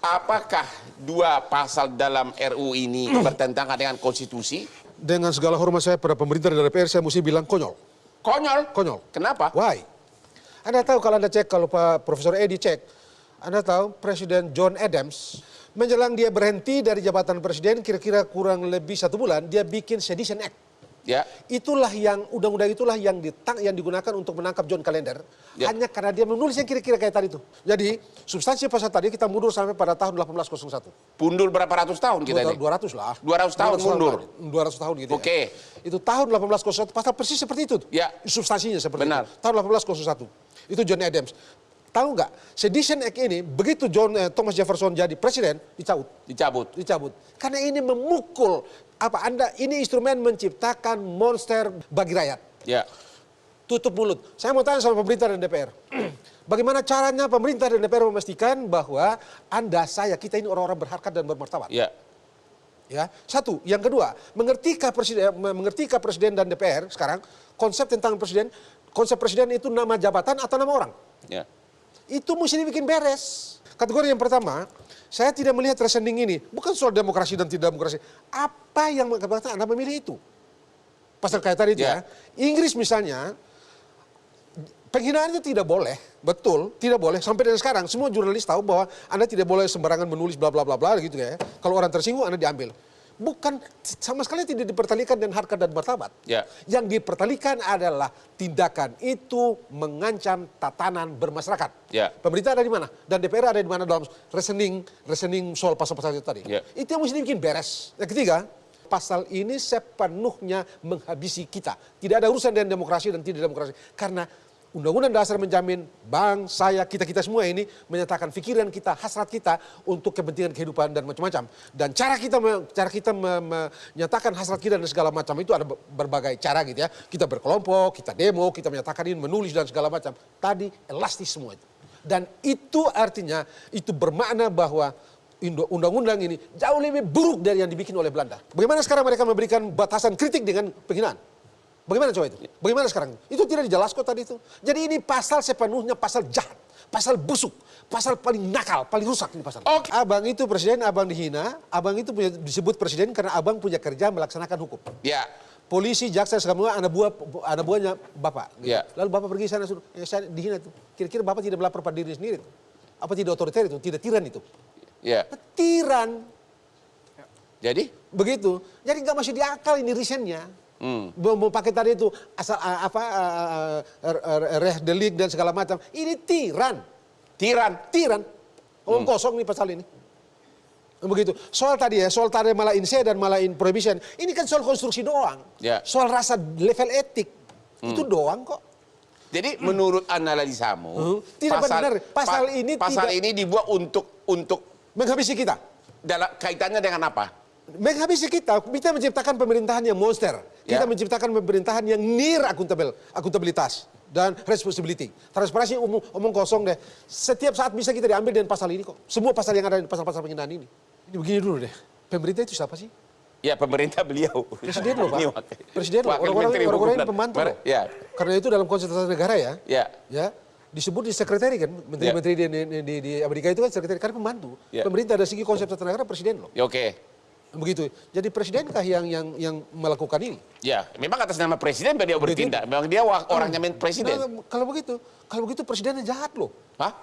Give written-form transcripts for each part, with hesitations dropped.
Apakah dua pasal dalam RU ini bertentangan dengan konstitusi? Dengan segala hormat saya pada pemerintah dan DPR, saya mesti bilang konyol. Konyol? Konyol. Kenapa? Why? Anda tahu kalau Anda cek, kalau Pak Profesor Edi cek, Anda tahu Presiden John Adams, menjelang dia berhenti dari jabatan presiden, kira-kira kurang lebih 1 bulan, dia bikin Sedition Act. Ya. Itulah yang, undang-undang itulah yang digunakan untuk menangkap John Callender. Ya. Hanya karena dia menulis yang kira-kira kayak tadi itu. Jadi, substansi pasal tadi kita mundur sampai pada tahun 1801. Mundur berapa ratus tahun kita ini? 200 lah. 200 tahun mundur. 200 tahun gitu Oke. ya. Itu tahun 1801, pasal persis seperti itu. Ya. Substansinya seperti Benar. itu. Tahun 1801. Itu John Adams. Tahu nggak, Sedition Act ini, begitu Thomas Jefferson jadi presiden, dicabut. Karena ini memukul, ini instrumen menciptakan monster bagi rakyat. Ya. Tutup mulut. Saya mau tanya sama pemerintah dan DPR. Bagaimana caranya pemerintah dan DPR memastikan bahwa Anda, saya, kita ini orang-orang berharkat dan bermartabat? Ya. Ya, satu. Yang kedua, mengertikah presiden dan DPR sekarang konsep tentang presiden, konsep presiden itu nama jabatan atau nama orang? Ya. Itu mesti dibikin beres. Kategori yang pertama, saya tidak melihat reasoning ini. Bukan soal demokrasi dan tidak demokrasi. Apa yang mengatakan Anda memilih itu? Pasal kayak tadi itu ya. Inggris misalnya, penghinaan itu tidak boleh. Betul, tidak boleh. Sampai dengan sekarang, semua jurnalis tahu bahwa Anda tidak boleh sembarangan menulis bla bla bla bla gitu ya. Kalau orang tersinggung, Anda diambil. Bukan, sama sekali tidak dipertalikan dengan harkat dan martabat. Ya. Yang dipertalikan adalah tindakan itu mengancam tatanan bermasyarakat. Ya. Pemerintah ada di mana? Dan DPR ada di mana dalam reasoning soal pasal-pasal itu tadi. Ya. Itu yang mesti bikin beres. Yang ketiga, pasal ini sepenuhnya menghabisi kita. Tidak ada urusan dengan demokrasi dan tidak demokrasi. Karena Undang-Undang Dasar menjamin saya, kita semua ini menyatakan pikiran kita, hasrat kita untuk kepentingan kehidupan dan macam-macam. Dan cara kita menyatakan hasrat kita dan segala macam itu ada berbagai cara gitu ya. Kita berkelompok, kita demo, kita menyatakan ini, menulis dan segala macam. Tadi elastis semua itu. Dan itu artinya, itu bermakna bahwa undang-undang ini jauh lebih buruk dari yang dibikin oleh Belanda. Bagaimana sekarang mereka memberikan batasan kritik dengan penghinaan? Bagaimana coba itu? Bagaimana sekarang? Itu tidak dijelaskan tadi itu. Jadi ini pasal sepenuhnya pasal jahat, pasal busuk, pasal paling nakal, paling rusak ini pasal. Okay. Abang itu presiden, abang dihina, abang itu disebut presiden karena abang punya kerja melaksanakan hukum. Ya. Polisi, jaksa, semua anak buahnya bapak. Ya. Lalu bapak pergi sana suruh, saya dihina itu. Kira-kira bapak tidak melapor pada diri sendiri itu? Apa tidak otoriter itu? Tidak tiran itu? Ya. Tiran. Jadi? Begitu. Jadi nggak masuk di akal ini reasonnya. Mau pakai tadi itu asal delik dan segala macam. Ini tiran. Omong kosong nih pasal ini. Begitu. Soal tadi malah in se dan malah in prohibition. Ini kan soal konstruksi doang. Ya. Soal rasa level etik. Itu doang kok. Jadi menurut analisamu, tidak benar. Pasal ini dibuat untuk menghabisi kita. Dalam kaitannya dengan apa? Menghabisi kita menciptakan pemerintahan yang monster. Kita menciptakan pemerintahan yang near akuntabilitas dan responsibility. Transparansi omong kosong deh. Setiap saat bisa kita diambil dengan pasal ini kok. Semua pasal yang ada di pasal-pasal penghinaan ini. Ini begini dulu deh. Pemerintah itu siapa sih? Ya pemerintah beliau. Presiden loh Pak. Presiden loh. Orang-orang yang pembantu loh. Ya. Karena itu dalam konsep tata negara ya. Ya. Disebut di sekretari kan. Menteri-menteri di Amerika itu kan sekretari. Karena pembantu. Ya. Pemerintah dari segi konsep tata negara presiden loh. Ya, oke. Begitu. Jadi presidenkah yang melakukan ini? Ya, memang atas nama presiden beliau bertindak. Memang dia orangnya presiden. Nah, kalau begitu presidennya jahat loh. Hah?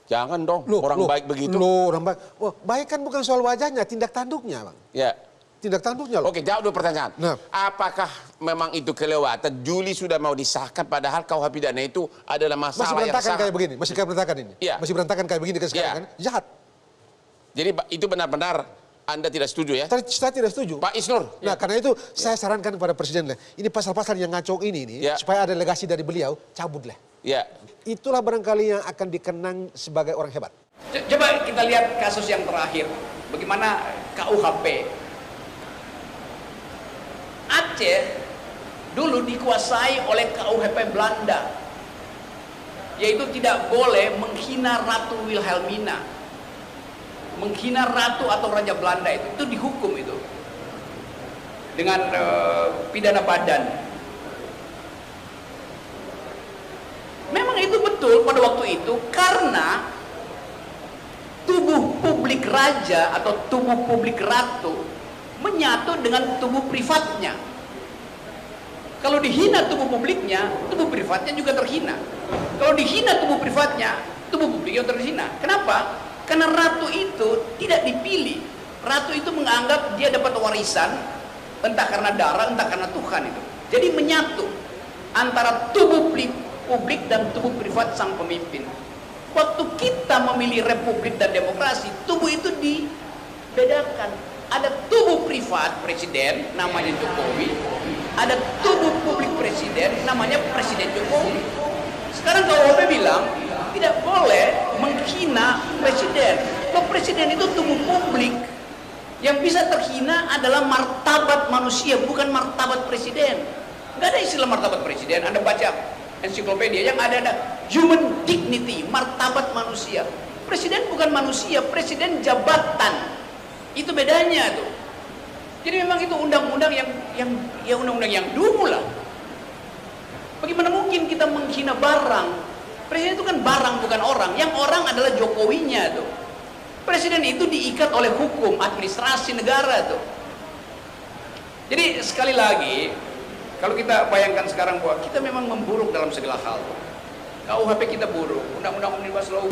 Jangan dong, orang baik begitu. Orang baik. Oh, baik kan bukan soal wajahnya, tindak tanduknya, Bang. Ya. Tindak tanduknya loh. Oke, jawab dulu pertanyaan. Nah. Apakah memang itu kelewatan? Juli sudah mau disahkan padahal KUH pidana itu adalah masalah yang sangat... kayak begini, masih kayak berantakan ini. Ya. Masih berantakan kayak begini kan sekarang kan? Jahat. Jadi itu benar-benar Anda tidak setuju ya? Saya tidak setuju. Pak Isnur. Nah, karena itu saya sarankan kepada Presiden lah. Ini pasal-pasal yang ngaco ini supaya ada legasi dari beliau, cabut lah. Ya. Itulah barangkali yang akan dikenang sebagai orang hebat. Coba kita lihat kasus yang terakhir. Bagaimana KUHP. Aceh dulu dikuasai oleh KUHP Belanda. Yaitu tidak boleh menghina Ratu Wilhelmina. Menghina ratu atau raja Belanda itu dihukum itu dengan pidana badan. Memang itu betul pada waktu itu karena tubuh publik raja atau tubuh publik ratu menyatu dengan tubuh privatnya. Kalau dihina tubuh publiknya, tubuh privatnya juga terhina. Kalau dihina tubuh privatnya, tubuh publiknya terhina. Kenapa? Karena ratu itu tidak dipilih. Ratu itu menganggap dia dapat warisan, entah karena darah, entah karena Tuhan itu. Jadi menyatu antara tubuh publik dan tubuh privat sang pemimpin. Waktu kita memilih republik dan demokrasi, tubuh itu dibedakan. Ada tubuh privat presiden, namanya Jokowi. Ada tubuh publik presiden, namanya Presiden Jokowi. Sekarang KUHP bilang, tidak boleh menghina presiden. Kalau presiden itu tubuh publik, yang bisa terhina adalah martabat manusia, bukan martabat presiden. Nggak ada istilah martabat presiden. Anda baca ensiklopedia, yang ada human dignity, martabat manusia. Presiden bukan manusia, presiden jabatan. Itu bedanya tuh. Jadi memang itu undang-undang yang undang-undang yang dulu lah. Bagaimana mungkin kita menghina barang? Presiden itu kan barang, bukan orang. Yang orang adalah Jokowinya tuh. Presiden itu diikat oleh hukum, administrasi negara tuh. Jadi sekali lagi, kalau kita bayangkan sekarang bahwa kita memang memburuk dalam segala hal. KUHP kita buruk, undang-undang Omnibus Law